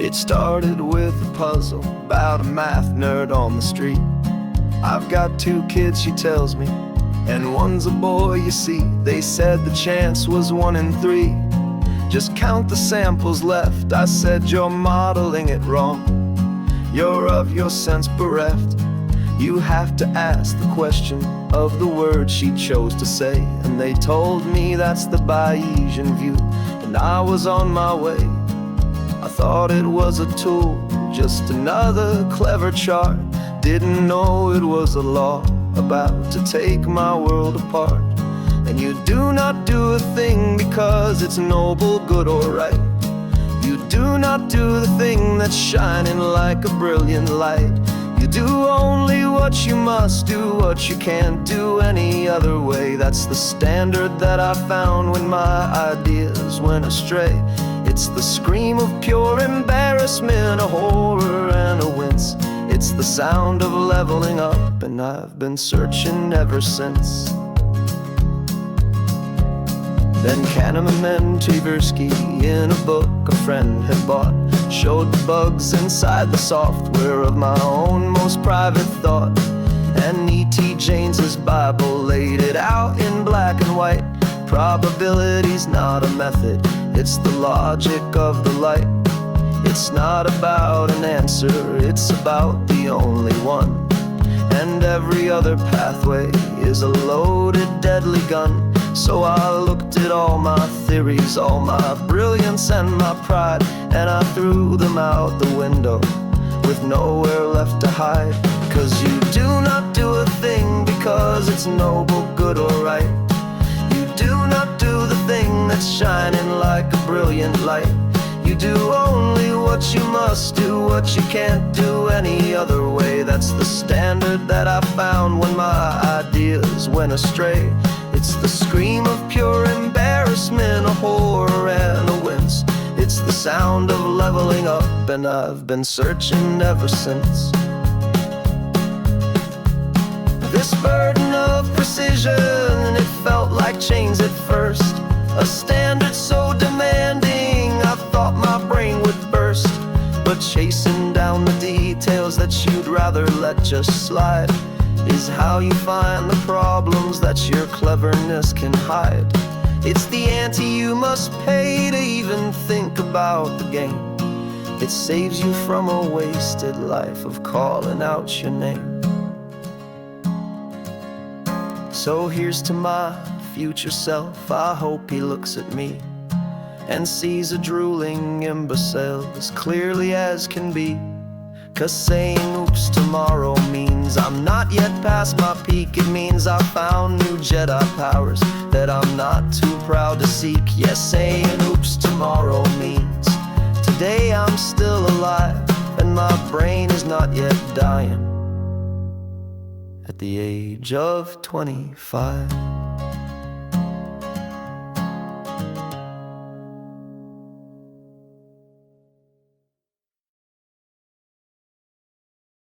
It started with a puzzle about a math nerd on the street. I've got 2 kids, she tells me, and one's a boy, you see. They said the chance was 1 in 3. Just count the samples left. I said, you're modeling it wrong. You're of your sense bereft. You have to ask the question of the word she chose to say. And they told me that's the Bayesian view, and I was on my way. I thought it was a tool, just another clever chart. Didn't know it was a law about to take my world apart. And you do not do a thing because it's noble, good, or right. You do not do the thing that's shining like a brilliant light. You do only what you must do, what you can't do any other way. That's the standard that I found when my ideas went astray. It's the scream of pure embarrassment, a horror and a wince. It's the sound of leveling up, and I've been searching ever since. Then Kahneman and Tversky, in a book a friend had bought, showed the bugs inside the software of my own most private thought. And E.T. James's Bible laid it out in black and white. Probability's not a method, it's the logic of the light. It's not about an answer, it's about the only one. And every other pathway is a loaded, deadly gun. So I looked at all my theories, all my brilliance and my pride, and I threw them out the window with nowhere left to hide. 'Cause you do not do a thing because it's noble, good, or right. You do not do the thing that's shining like a brilliant light. You do only what you must do, what you can't do any other way. That's the standard that I found when my ideas went astray. It's the scream of pure embarrassment, a horror and a wince. It's the sound of leveling up, and I've been searching ever since. This burden of precision, it felt like chains at first. A standard so demanding, I thought my brain would burst. But chasing down the details that you'd rather let just slide is how you find the problems that your cleverness can hide. It's the ante you must pay to even think about the game. It saves you from a wasted life of calling out your name. So here's to my future self, I hope he looks at me and sees a drooling imbecile as clearly as can be. 'Cause saying oops tomorrow means I'm not yet past my peak. It means I found new Jedi powers that I'm not too proud to seek. Yes, saying oops tomorrow means today I'm still alive, and my brain is not yet dying at the age of 25.